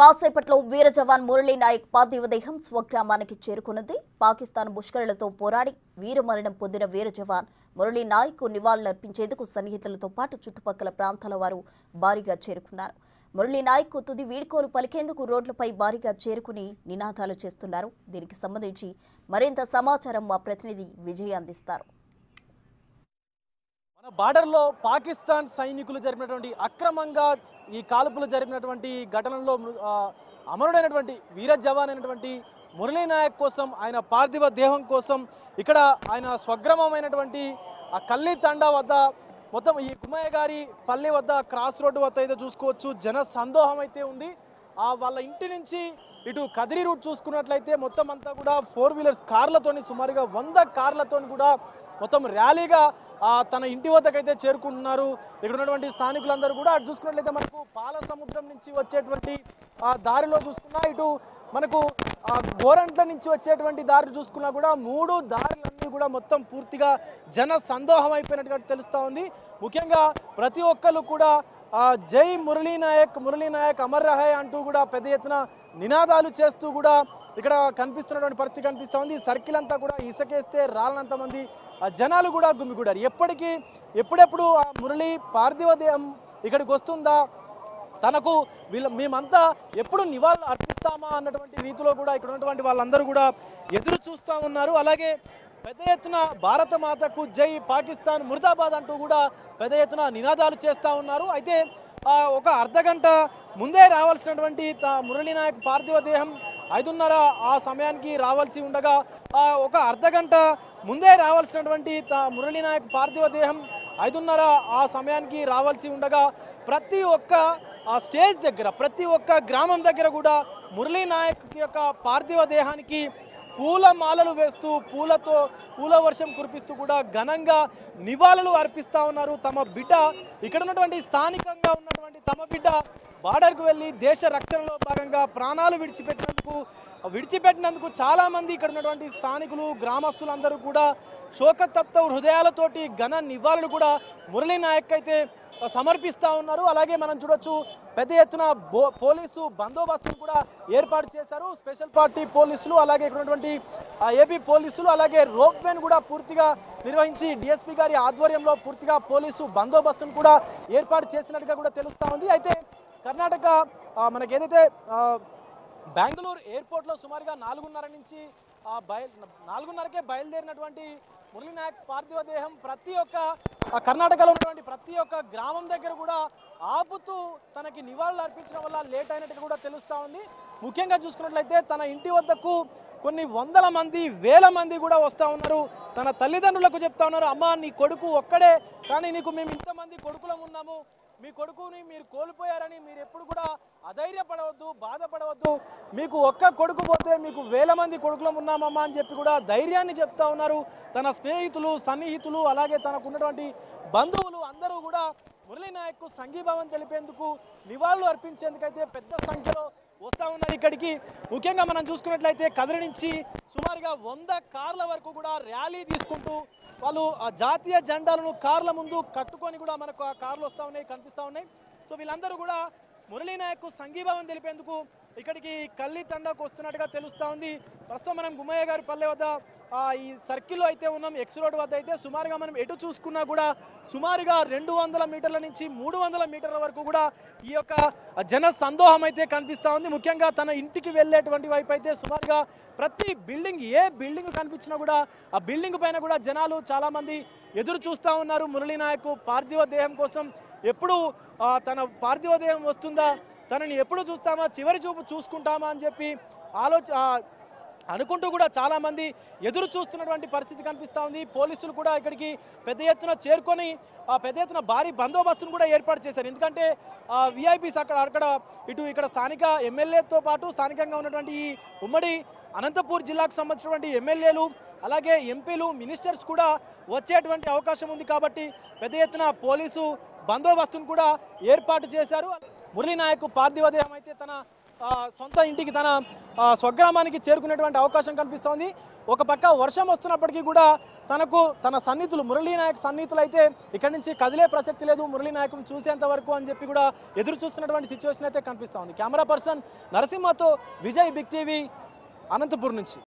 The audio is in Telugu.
కాసేపట్లో వీర జవాన్ మురళీ నాయక్ పార్థివ దేహం స్వగ్రామానికి చేరుకున్నది. పాకిస్తాన్ ముష్కరులతో పోరాడి వీరమరణం పొందిన వీర జవాన్ మురళీ నాయక్ నివాళులర్పించేందుకు సన్నిహితులతో పాటు చుట్టుపక్కల ప్రాంతాల వారు భారీగా చేరుకున్నారు. మురళీ నాయక్ తుది వీడ్కోలు పలికేందుకు రోడ్లపై భారీగా చేరుకుని నినాదాలు చేస్తున్నారు. దీనికి సంబంధించి మరింత సమాచారం మా ప్రతినిధి విజయ్ అందిస్తారు. మన బార్డర్లో పాకిస్తాన్ సైనికులు జరిపినటువంటి అక్రమంగా ఈ కాల్పులు జరిపినటువంటి ఘటనలో అమరుడైనటువంటి వీర జవాన్ అయినటువంటి మురళీ నాయక్ కోసం, ఆయన పార్థివ దేహం కోసం ఇక్కడ ఆయన స్వగ్రామమైనటువంటి ఆ కల్లి తండా వద్ద మొత్తం ఈ గుమ్మయ్య గారి పల్లె వద్ద క్రాస్ రోడ్డు వద్ద అయితే చూసుకోవచ్చు జన సందోహం అయితే ఉంది. వాళ్ళ ఇంటి నుంచి ఇటు కదిరి రూట్ చూసుకున్నట్లయితే మొత్తం అంతా కూడా 4 వీలర్స్ కార్లతోని సుమారుగా 100 కార్లతో కూడా మొత్తం ర్యాలీగా తన ఇంటి వద్దకైతే చేరుకుంటున్నారు. ఇక్కడ ఉన్నటువంటి స్థానికులందరూ కూడా అటు చూసుకున్నట్లయితే మనకు పాల సముద్రం నుంచి వచ్చేటువంటి దారిలో చూసుకున్నా, ఇటు మనకు గోరంట్ల నుంచి వచ్చేటువంటి దారి చూసుకున్నా కూడా 3 దారులన్నీ కూడా మొత్తం పూర్తిగా జన సందోహం అయిపోయినట్టుగా తెలుస్తూ ఉంది. ముఖ్యంగా ప్రతి ఒక్కరు కూడా జై మురళీ నాయక్ అమర్ రహే అంటూ కూడా పెద్ద ఎత్తున నినాదాలు చేస్తూ కూడా ఇక్కడ కనిపిస్తున్నటువంటి పరిస్థితి కనిపిస్తూ ఉంది. సర్కిల్ అంతా కూడా ఇసుకేస్తే రాలనంత మంది జనాలు కూడా గుమిగూడారు. ఎప్పుడెప్పుడు ఆ మురళి పార్థివ దేహం ఇక్కడికి వస్తుందా, తనకు మేమంతా ఎప్పుడు నివాళులు అర్పిస్తామా అన్నటువంటి రీతిలో కూడా ఇక్కడ ఉన్నటువంటి వాళ్ళందరూ కూడా ఎదురు చూస్తూ ఉన్నారు. అలాగే పెద్ద ఎత్తున భారత మాతకు జై, పాకిస్తాన్ ముర్దాబాద్ అంటూ కూడా పెద్ద ఎత్తున నినాదాలు చేస్తూ ఉన్నారు. అయితే ఒక అర్ధగంట ముందే రావాల్సినటువంటి మురళీ నాయక్ పార్థివ దేహం 5:30 ఆ సమయానికి రావాల్సి ఉండగా, ఒక అర్ధగంట ముందే రావాల్సినటువంటి మురళీ నాయక్ పార్థివ దేహం 5:30 ఆ సమయానికి రావాల్సి ఉండగా ప్రతి ఒక్క స్టేజ్ దగ్గర, ప్రతి ఒక్క గ్రామం దగ్గర కూడా మురళీ నాయక్ యొక్క పార్థివ దేహానికి పూల మాలలు వేస్తూ పూల వర్షం కురిపిస్తూ కూడా ఘనంగా నివాళులు అర్పిస్తూ ఉన్నారు. తమ బిడ్డ ఇక్కడ ఉన్నటువంటి స్థానికంగా ఉన్నటువంటి తమ బిడ్డ బార్డర్కు వెళ్ళి దేశ రక్షణలో భాగంగా ప్రాణాలు విడిచిపెట్టినందుకు చాలామంది ఇక్కడ ఉన్నటువంటి స్థానికులు, గ్రామస్తులందరూ కూడా శోకతప్త హృదయాలతోటి ఘన నివాళులు కూడా మురళీ నాయక్ అయితే సమర్పిస్తూ ఉన్నారు. అలాగే మనం చూడొచ్చు పెద్ద ఎత్తున పోలీసు బందోబస్తును కూడా ఏర్పాటు చేశారు. స్పెషల్ పార్టీ పోలీసులు, అలాగే ఇక్కడ ఉన్నటువంటి ఏపీ పోలీసులు, అలాగే రోప్వేను కూడా పూర్తిగా నిర్వహించి డిఎస్పీ గారి ఆధ్వర్యంలో పూర్తిగా పోలీసు బందోబస్తును కూడా ఏర్పాటు చేసినట్టుగా కూడా తెలుస్తూ ఉంది. అయితే కర్ణాటక మనకి ఏదైతే బెంగళూరు ఎయిర్పోర్ట్లో సుమారుగా 4:30కే బయలుదేరినటువంటి మురళీ నాయక్ పార్థివ దేహం ప్రతి ఒక్క కర్ణాటకలో ఉన్నటువంటి ప్రతి ఒక్క గ్రామం దగ్గర కూడా ఆపుతూ తనకి నివాళులు అర్పించడం వల్ల లేట్ అయినట్టుగా కూడా తెలుస్తూ ఉంది. ముఖ్యంగా చూసుకున్నట్లయితే తన ఇంటి వద్దకు కొన్ని వందల మంది, వేల మంది కూడా వస్తూ ఉన్నారు. తన తల్లిదండ్రులకు చెప్తా ఉన్నారు, అమ్మ నీ కొడుకు ఒక్కడే, కానీ నీకు మేము ఇంతమంది కొడుకులం ఉన్నాము, మీ కొడుకుని మీరు కోల్పోయారని మీరు ఎప్పుడు కూడా అధైర్యపడవద్దు, బాధపడవద్దు, మీకు ఒక్క కొడుకు పోతే మీకు వేల మంది కొడుకులం ఉన్నామమ్మా అని చెప్పి కూడా ధైర్యాన్ని చెప్తా ఉన్నారు. తన స్నేహితులు, సన్నిహితులు, అలాగే తనకు ఉన్నటువంటి బంధువులు అందరూ కూడా మురళీ నాయక్కు సంఘీభావం తెలిపేందుకు, నివాళులు అర్పించేందుకైతే పెద్ద సంఖ్యలో వస్తూ ఉన్నారు ఇక్కడికి. ముఖ్యంగా మనం చూసుకున్నట్లయితే కదిరి నుంచి సుమారుగా 100 కార్ల వరకు కూడా ర్యాలీ తీసుకుంటూ వాళ్ళు ఆ జాతీయ జెండాలను కార్ల ముందు కట్టుకొని కూడా మనకు ఆ కార్లు వస్తూ ఉన్నాయి, కనిపిస్తూ ఉన్నాయి. సో వీళ్ళందరూ కూడా మురళీ నాయక్కు సంఘీభావం తెలిపేందుకు ఇక్కడికి కల్లి తండాకు వస్తున్నట్టుగా తెలుస్తూ ఉంది. ప్రస్తుతం మనం గుమ్మయ్య గారి పల్లె వద్ద ఈ సర్కిల్లో అయితే ఉన్నాం. ఎక్స్ రోడ్ వద్ద అయితే సుమారుగా మనం ఎటు చూసుకున్నా కూడా సుమారుగా 200 మీటర్ల నుంచి 300 మీటర్ల వరకు కూడా ఈ యొక్క జన సందోహం అయితే కనిపిస్తూ ఉంది. ముఖ్యంగా తన ఇంటికి వెళ్ళేటువంటి వైపు అయితే సుమారుగా ప్రతి బిల్డింగ్, ఏ బిల్డింగ్ కనిపించినా కూడా ఆ బిల్డింగ్ పైన కూడా జనాలు చాలామంది ఎదురు చూస్తూ ఉన్నారు. మురళీ నాయక్ పార్థివ దేహం కోసం ఎప్పుడు తన పార్థివ దేహం వస్తుందా, తనని ఎప్పుడు చూస్తామా, చివరి చూపు చూసుకుంటామా అని చెప్పి అనుకుంటూ కూడా చాలామంది ఎదురు చూస్తున్నటువంటి పరిస్థితి కనిపిస్తూ ఉంది. పోలీసులు కూడా ఇక్కడికి పెద్ద ఎత్తున చేరుకొని పెద్ద ఎత్తున భారీ బందోబస్తును కూడా ఏర్పాటు చేశారు. ఎందుకంటే విఐపీస్ ఇక్కడ స్థానిక ఎమ్మెల్యేతో పాటు స్థానికంగా ఉన్నటువంటి ఈ ఉమ్మడి అనంతపూర్ జిల్లాకు సంబంధించినటువంటి ఎమ్మెల్యేలు, అలాగే ఎంపీలు, మినిస్టర్స్ కూడా వచ్చేటువంటి అవకాశం ఉంది. కాబట్టి పెద్ద ఎత్తున పోలీసు బందోబస్తును కూడా ఏర్పాటు చేశారు. మురళీ నాయక్ పార్థివ దేహం అయితే తన సొంత ఇంటికి తన స్వగ్రామానికి చేరుకునేటువంటి అవకాశం కనిపిస్తోంది. ఒక పక్క వర్షం వస్తున్నప్పటికీ కూడా తన సన్నిహితులు మురళీ నాయక్ సన్నిహితులు అయితే ఇక్కడి నుంచి కదిలే ప్రసక్తి లేదు, మురళీ నాయక్ను చూసేంత వరకు అని చెప్పి కూడా ఎదురు చూస్తున్నటువంటి సిచ్యువేషన్ అయితే కనిపిస్తోంది. కెమెరా పర్సన్ నరసింహతో విజయ్, బిగ్ టీవీ, అనంతపూర్ నుంచి.